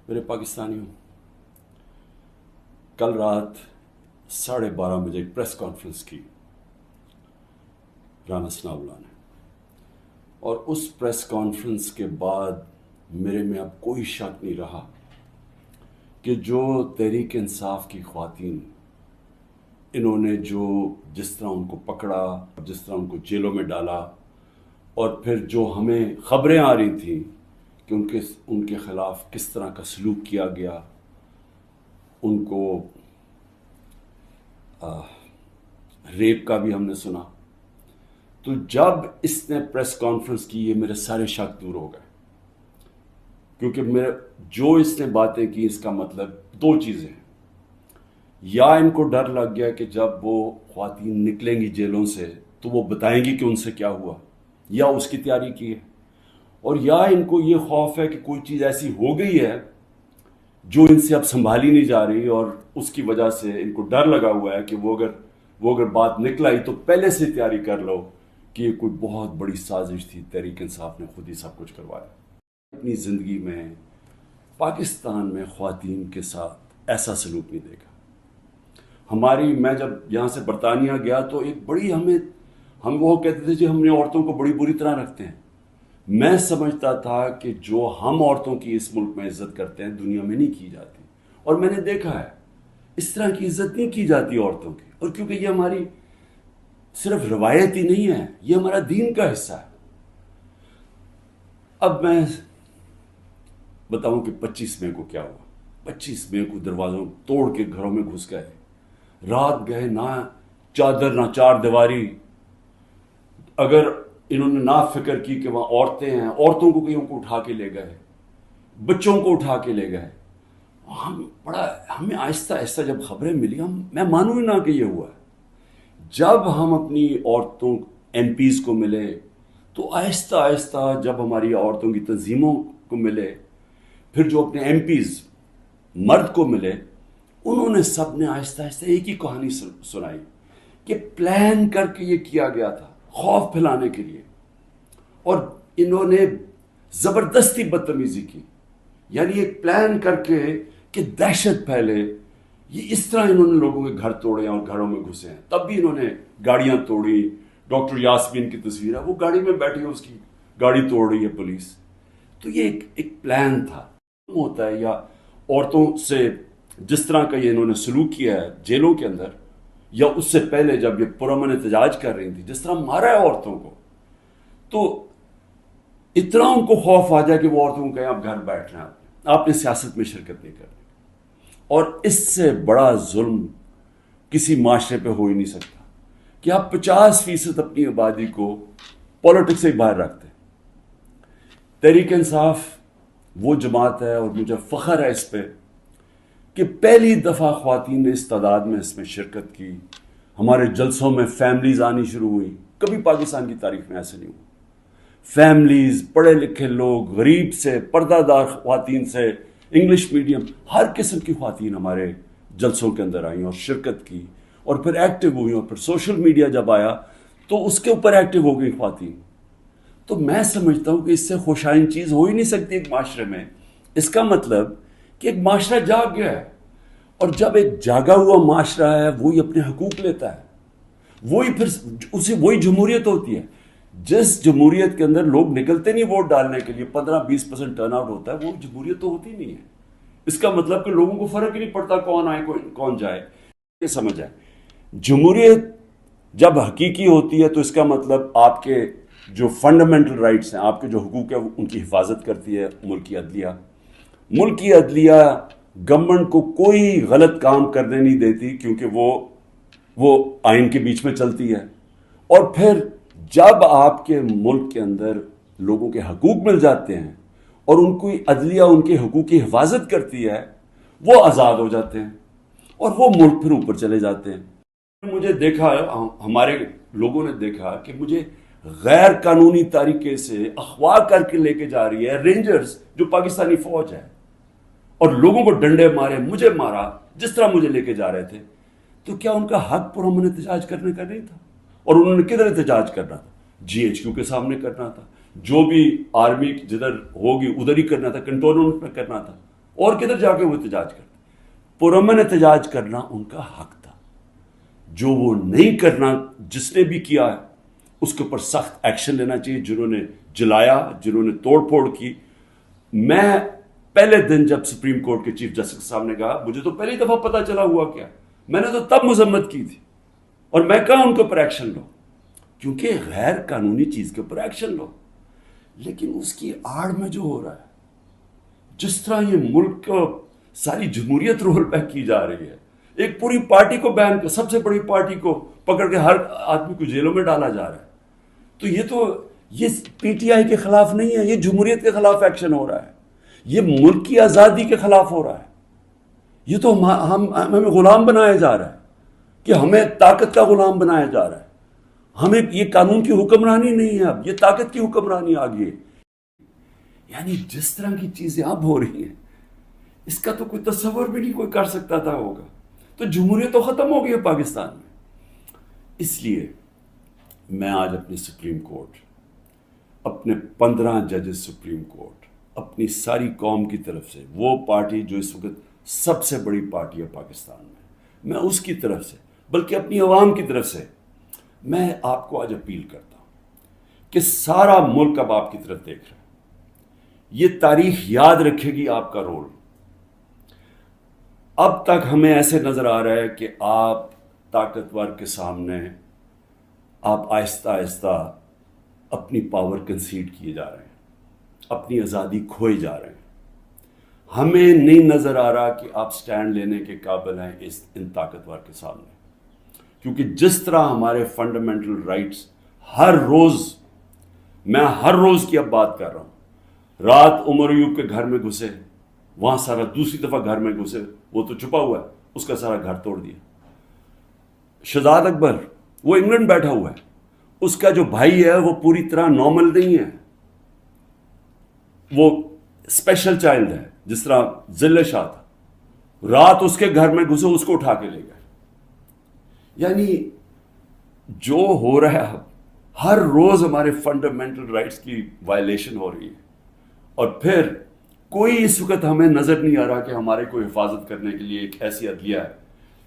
میرے پاکستانیوں، کل رات 12:30 بجے ایک پریس کانفرنس کی رانا ثناء اللہ نے، اور اس پریس کانفرنس کے بعد میرے میں اب کوئی شک نہیں رہا کہ جو تحریک انصاف کی خواتین، انہوں نے جس طرح ان کو پکڑا، جس طرح ان کو جیلوں میں ڈالا، اور پھر جو ہمیں خبریں آ رہی تھیں کہ ان کے خلاف کس طرح کا سلوک کیا گیا، ان کو ریپ کا بھی ہم نے سنا، تو جب اس نے پریس کانفرنس کی یہ میرے سارے شک دور ہو گئے، کیونکہ جو اس نے باتیں کی اس کا مطلب دو چیزیں ہیں: یا ان کو ڈر لگ گیا کہ جب وہ خواتین نکلیں گی جیلوں سے تو وہ بتائیں گی کہ ان سے کیا ہوا، یا اس کی تیاری کی ہے، اور یا ان کو یہ خوف ہے کہ کوئی چیز ایسی ہو گئی ہے جو ان سے اب سنبھالی نہیں جا رہی، اور اس کی وجہ سے ان کو ڈر لگا ہوا ہے کہ وہ اگر بات نکل آئی تو پہلے سے تیاری کر لو کہ یہ کوئی بہت بڑی سازش تھی، تحریک انصاف نے خود ہی سب کچھ کروایا۔ اپنی زندگی میں پاکستان میں خواتین کے ساتھ ایسا سلوک نہیں دیکھا۔ میں جب یہاں سے برطانیہ گیا تو ایک بڑی ہم وہ کہتے تھے ہم نے عورتوں کو بڑی بری طرح رکھتے ہیں۔ میں سمجھتا تھا کہ جو ہم عورتوں کی اس ملک میں عزت کرتے ہیں دنیا میں نہیں کی جاتی، اور میں نے دیکھا ہے اس طرح کی عزت نہیں کی جاتی عورتوں کی، اور کیونکہ یہ ہماری صرف روایت ہی نہیں ہے، یہ ہمارا دین کا حصہ ہے۔ اب میں بتاؤں کہ 25 مئی کو کیا ہوا۔ 25 مئی کو دروازوں توڑ کے گھروں میں گھس گئے، رات گئے، نہ چادر نہ چار دیواری۔ اگر انہوں نے نہ فکر کی کہ وہاں عورتیں ہیں، عورتوں کو کئیوں کو اٹھا کے لے گئے، بچوں کو اٹھا کے لے گئے۔ ہمیں آہستہ آہستہ جب خبریں ملی، میں مانوں ہی نہ کہ یہ ہوا ہے۔ جب ہم اپنی عورتوں ایم پیز کو ملے تو آہستہ آہستہ جب ہماری عورتوں کی تنظیموں کو ملے، پھر جو اپنے ایم پیز مرد کو ملے، انہوں نے سب نے آہستہ آہستہ ایک ہی کہانی سنائی کہ پلان کر کے یہ کیا گیا تھا خوف پھیلانے کے لیے، اور انہوں نے زبردستی بدتمیزی کی، یعنی ایک پلان کر کے کہ دہشت پھیلے۔ یہ اس طرح انہوں نے لوگوں کے گھر توڑے اور گھروں میں گھسے ہیں۔ تب بھی انہوں نے گاڑیاں توڑی۔ ڈاکٹر یاسمین کی تصویر ہے، وہ گاڑی میں بیٹھی ہے، اس کی گاڑی توڑ رہی ہے پولیس۔ تو یہ ایک پلان تھا ہوتا ہے۔ یا عورتوں سے جس طرح کا یہ انہوں نے سلوک کیا ہے جیلوں کے اندر، یا اس سے پہلے جب یہ پرامن احتجاج کر رہی تھی، جس طرح مارا ہے عورتوں کو، تو اتنا ان کو خوف آ جائے کہ وہ عورتوں کو کہیں آپ گھر بیٹھ رہے ہیں، آپ نے سیاست میں شرکت نہیں کرنی۔ اور اس سے بڑا ظلم کسی معاشرے پہ ہو ہی نہیں سکتا کہ آپ 50% اپنی آبادی کو پولیٹکس سے باہر رکھتے ہیں۔ تحریک انصاف وہ جماعت ہے، اور مجھے فخر ہے اس پہ کہ پہلی دفعہ خواتین نے اس تعداد میں اس میں شرکت کی۔ ہمارے جلسوں میں فیملیز آنی شروع ہوئی، کبھی پاکستان کی تاریخ میں ایسے نہیں ہوا۔ فیملیز، پڑھے لکھے لوگ، غریب سے، پردہ دار خواتین سے، انگلش میڈیم، ہر قسم کی خواتین ہمارے جلسوں کے اندر آئیں اور شرکت کی، اور پھر ایکٹیو ہوئی، اور پھر سوشل میڈیا جب آیا تو اس کے اوپر ایکٹیو ہو گئی خواتین۔ تو میں سمجھتا ہوں کہ اس سے خوشائن چیز ہو ہی نہیں سکتی ایک معاشرے میں۔ اس کا مطلب کہ ایک معاشرہ جاگ گیا ہے، اور جب ایک جاگا ہوا معاشرہ ہے وہی اپنے حقوق لیتا ہے، وہی جمہوریت ہوتی ہے۔ جس جمہوریت کے اندر لوگ نکلتے نہیں ووٹ ڈالنے کے لیے، 15-20% ٹرن آؤٹ ہوتا ہے، وہ جمہوریت تو ہوتی نہیں ہے۔ اس کا مطلب کہ لوگوں کو فرق ہی نہیں پڑتا کون آئے کون جائے۔ یہ سمجھ آئے، جمہوریت جب حقیقی ہوتی ہے تو اس کا مطلب آپ کے جو فنڈامنٹل رائٹس ہیں، آپ کے جو حقوق ہیں، ان کی حفاظت کرتی ہے ملکی عدلیہ۔ ملکی عدلیہ گورنمنٹ کو کوئی غلط کام کرنے نہیں دیتی، کیونکہ وہ آئین کے بیچ میں چلتی ہے۔ اور پھر جب آپ کے ملک کے اندر لوگوں کے حقوق مل جاتے ہیں اور ان کی عدلیہ ان کے حقوق کی حفاظت کرتی ہے، وہ آزاد ہو جاتے ہیں، اور وہ ملک پھر اوپر چلے جاتے ہیں۔ مجھے دیکھا، ہمارے لوگوں نے دیکھا کہ مجھے غیر قانونی طریقے سے اغوا کر کے لے کے جا رہی ہے رینجرز، جو پاکستانی فوج ہے، اور لوگوں کو ڈنڈے مارے، مجھے مارا، جس طرح مجھے لے کے جا رہے تھے۔ تو کیا ان کا حق پرامن احتجاج کرنے کا نہیں تھا؟ اور انہوں نے کدھر احتجاج کرنا تھا؟ GHQ کے سامنے کرنا تھا، جو بھی آرمی جدھر ہوگی ادھر ہی کرنا تھا، کنٹونمنٹ میں کرنا تھا۔ اور کدھر جا کے وہ احتجاج کرتے؟ پرامن احتجاج کرنا ان کا حق تھا. جو وہ نہیں کرنا، جس نے بھی کیا ہے اس کے اوپر سخت ایکشن لینا چاہیے. جنہوں نے جلایا، جنہوں نے توڑ پھوڑ کی. میں پہلے دن جب سپریم کورٹ کے چیف جسٹس کے سامنے کہا، مجھے تو پہلی دفعہ پتہ چلا ہوا کیا، میں نے تو تب مذمت کی تھی، اور میں کہا ان کے اوپر ایکشن لو، کیونکہ غیر قانونی چیز کے اوپر ایکشن لو. لیکن اس کی آڑ میں جو ہو رہا ہے، جس طرح یہ ملک کو ساری جمہوریت رول بیک کی جا رہی ہے، ایک پوری پارٹی کو بین کر، سب سے بڑی پارٹی کو پکڑ کے ہر آدمی کو جیلوں میں ڈالا جا رہا ہے. تو یہ پی ٹی آئی کے خلاف نہیں ہے، یہ جمہوریت کے خلاف ایکشن ہو رہا ہے، یہ ملک کی آزادی کے خلاف ہو رہا ہے. یہ تو ہمیں غلام بنایا جا رہا ہے، کہ ہمیں طاقت کا غلام بنایا جا رہا ہے. ہمیں یہ قانون کی حکمرانی نہیں ہے، اب یہ طاقت کی حکمرانی آ گئی ہے. یعنی جس طرح کی چیزیں اب ہو رہی ہیں، اس کا تو کوئی تصور بھی نہیں کوئی کر سکتا تھا ہوگا. تو جمہوریت تو ختم ہو گئی ہے پاکستان میں. اس لیے میں آج اپنی سپریم کورٹ، اپنے 15 ججز سپریم کورٹ، اپنی ساری قوم کی طرف سے، وہ پارٹی جو اس وقت سب سے بڑی پارٹی ہے پاکستان میں اس کی طرف سے، بلکہ اپنی عوام کی طرف سے میں آپ کو آج اپیل کرتا ہوں کہ سارا ملک اب آپ کی طرف دیکھ رہا ہے. یہ تاریخ یاد رکھے گی آپ کا رول. اب تک ہمیں ایسے نظر آ رہا ہے کہ آپ طاقتور کے سامنے آپ آہستہ آہستہ اپنی پاور کنسیڈ کیے جا رہے ہیں، اپنی آزادی کھوئے جا رہے ہیں. ہمیں نہیں نظر آ رہا کہ آپ سٹینڈ لینے کے قابل ہیں ان طاقتور کے سامنے. کیونکہ جس طرح ہمارے فنڈامنٹل رائٹس ہر روز، میں ہر روز کی اب بات کر رہا ہوں، رات عمر ایوب کے گھر میں گھسے، وہاں سارا دوسری دفعہ گھر میں گھسے، وہ تو چھپا ہوا ہے، اس کا سارا گھر توڑ دیا. شہزاد اکبر وہ انگلینڈ بیٹھا ہوا ہے، اس کا جو بھائی ہے وہ پوری طرح نارمل نہیں ہے، وہ اسپیشل چائلڈ ہے. جس طرح ذل شاہ تھا، رات اس کے گھر میں گھسے، اس کو اٹھا کے لے گئے. یعنی جو ہو رہا ہے، ہر روز ہمارے فنڈامنٹل رائٹس کی وائلیشن ہو رہی ہے. اور پھر کوئی اس وقت ہمیں نظر نہیں آ رہا کہ ہمارے کو حفاظت کرنے کے لیے ایک ایسی عدلیہ ہے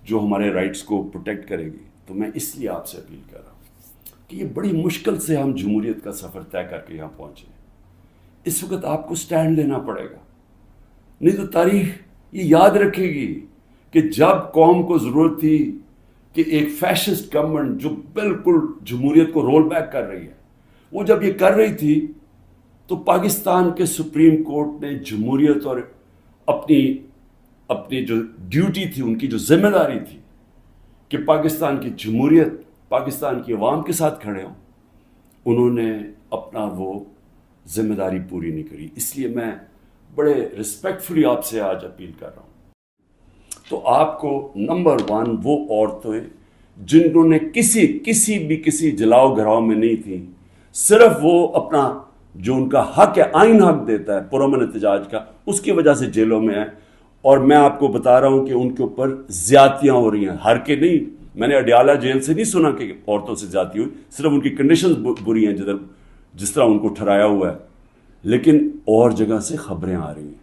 جو ہمارے رائٹس کو پروٹیکٹ کرے گی. تو میں اس لیے آپ سے اپیل کر رہا ہوں کہ یہ بڑی مشکل سے ہم جمہوریت کا سفر طے کر کے یہاں پہنچے. اس وقت آپ کو سٹینڈ لینا پڑے گا، نہیں تو تاریخ یہ یاد رکھے گی کہ جب قوم کو ضرورت تھی کہ ایک فیشسٹ گورنمنٹ جو بالکل جمہوریت کو رول بیک کر رہی ہے، وہ جب یہ کر رہی تھی تو پاکستان کے سپریم کورٹ نے جمہوریت اور اپنی جو ڈیوٹی تھی، ان کی جو ذمہ داری تھی کہ پاکستان کی جمہوریت، پاکستان کی عوام کے ساتھ کھڑے ہوں، انہوں نے اپنا وہ ذمہ داری پوری نہیں کری. اس لیے میں بڑے رسپیکٹفلی آپ سے آج اپیل کر رہا ہوں. تو آپ کو نمبر 1 وہ عورتیں جنہوں نے کسی جلاؤ گھراؤ میں نہیں تھیں، صرف وہ اپنا جو ان کا حق ہے، آئین حق دیتا ہے پرامن احتجاج کا، اس کی وجہ سے جیلوں میں ہیں. اور میں آپ کو بتا رہا ہوں کہ ان کے اوپر زیادتیاں ہو رہی ہیں. ہر کے نہیں، میں نے اڈیالہ جیل سے نہیں سنا کہ عورتوں سے زیادتی ہوئی، صرف ان کی کنڈیشنز بری ہیں جس طرح ان کو ٹھہرایا ہوا ہے، لیکن اور جگہ سے خبریں آ رہی ہیں.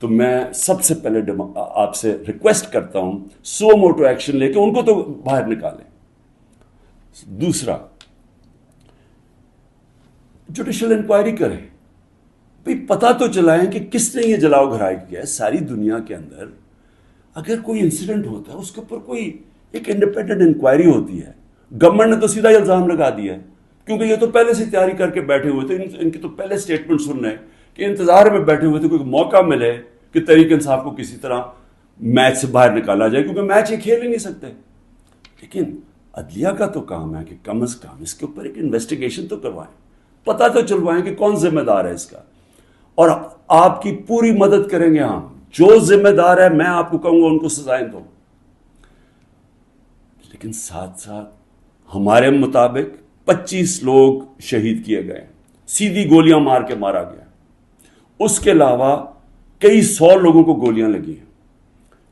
تو میں سب سے پہلے آپ سے ریکویسٹ کرتا ہوں، سو موٹو ایکشن لے کے ان کو تو باہر نکالیں. دوسرا، جوڈیشل انکوائری کریں، بھئی پتہ تو چلائیں کہ کس نے یہ جلاؤ گھرائی کیا ہے. ساری دنیا کے اندر اگر کوئی انسیڈنٹ ہوتا ہے، اس کے اوپر کوئی ایک انڈیپینڈنٹ انکوائری ہوتی ہے. گورنمنٹ نے تو سیدھا الزام لگا دیا ہے، کیونکہ یہ تو پہلے سے تیاری کر کے بیٹھے ہوئے تھے. ان کی تو پہلے سٹیٹمنٹ سن رہے ہیں کہ انتظار میں بیٹھے ہوئے تھے کوئی موقع ملے کہ تحریک انصاف کو کسی طرح میچ سے باہر نکالا جائے، کیونکہ میچ یہ کھیل ہی نہیں سکتے. لیکن عدلیہ کا تو کام ہے کہ کم از کم اس کے اوپر ایک انویسٹیگیشن تو کروائیں، پتہ تو چلوائیں کہ کون ذمہ دار ہے اس کا. اور آپ کی پوری مدد کریں گے ہم. جو ذمہ دار ہے میں آپ کو کہوں گا ان کو سزائیں دو. لیکن ساتھ ساتھ ہمارے مطابق 25 لوگ شہید کیے گئے، سیدھی گولیاں مار کے مارا گیا. اس کے علاوہ کئی 100 لوگوں کو گولیاں لگی ہیں.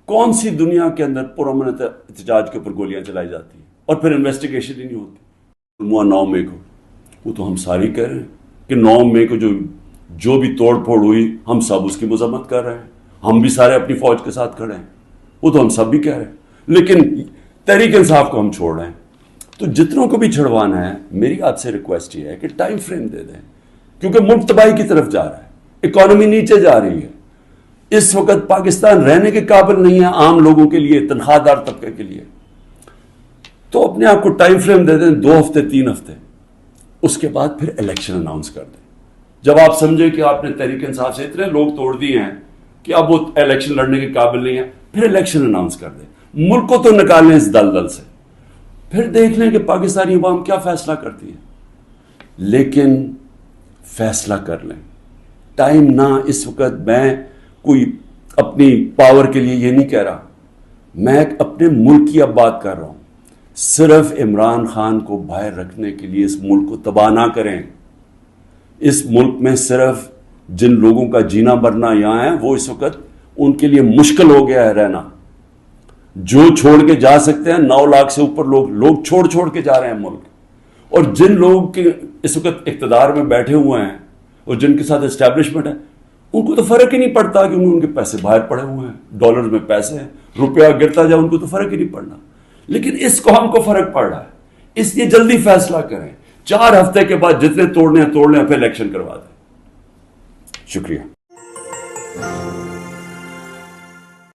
کون سی دنیا کے اندر پرامن احتجاج کے اوپر گولیاں چلائی جاتی ہیں اور پھر انویسٹیگیشن ہی نہیں ہوتی؟ 9 مئی کو وہ تو ہم ساری کہہ رہے ہیں کہ 9 مئی کو جو بھی توڑ پھوڑ ہوئی، ہم سب اس کی مذمت کر رہے ہیں. ہم بھی سارے اپنی فوج کے ساتھ کھڑے ہیں، وہ تو ہم سب بھی کہہ رہے ہیں، لیکن تحریک انصاف کو ہم چھوڑ رہے ہیں۔ تو جتنوں کو بھی چھڑوانا ہے، میری آپ سے ریکویسٹ یہ ہے کہ ٹائم فریم دے دیں، کیونکہ ملک تباہی کی طرف جا رہا ہے، اکانومی نیچے جا رہی ہے۔ اس وقت پاکستان رہنے کے قابل نہیں ہے عام لوگوں کے لیے، تنخواہ دار طبقے کے لیے۔ تو اپنے آپ کو ٹائم فریم دے دیں، 2 ہفتے 3 ہفتے، اس کے بعد پھر الیکشن اناؤنس کر دیں۔ جب آپ سمجھیں کہ آپ نے تحریک انصاف سے اتنے لوگ توڑ دیے ہیں کہ اب وہ الیکشن لڑنے کے قابل نہیں ہے، پھر الیکشن اناؤنس کر دیں۔ ملک کو تو نکالیں اس دلدل سے، پھر دیکھ لیں کہ پاکستانی عوام کیا فیصلہ کرتی ہے، لیکن فیصلہ کر لیں۔ ٹائم نہ اس وقت، میں کوئی اپنی پاور کے لیے یہ نہیں کہہ رہا، میں اپنے ملک کی اب بات کر رہا ہوں۔ صرف عمران خان کو باہر رکھنے کے لیے اس ملک کو تباہ نہ کریں۔ اس ملک میں صرف جن لوگوں کا جینا مرنا یہاں ہے، وہ اس وقت ان کے لیے مشکل ہو گیا ہے رہنا۔ جو چھوڑ کے جا سکتے ہیں، 9 لاکھ سے اوپر لوگ چھوڑ کے جا رہے ہیں ملک۔ اور جن لوگوں کے اس وقت اقتدار میں بیٹھے ہوئے ہیں اور جن کے ساتھ اسٹیبلشمنٹ ہے، ان کو تو فرق ہی نہیں پڑتا کہ ان کے پیسے باہر پڑے ہوئے ہیں، ڈالر میں پیسے ہیں، روپیہ گرتا جائے ان کو تو فرق ہی نہیں پڑنا، لیکن اس قوم کو فرق پڑ رہا ہے۔ اس لیے جلدی فیصلہ کریں، 4 ہفتے کے بعد جتنے توڑنے ہیں توڑ لیں، پھر الیکشن کروا دیں۔ شکریہ۔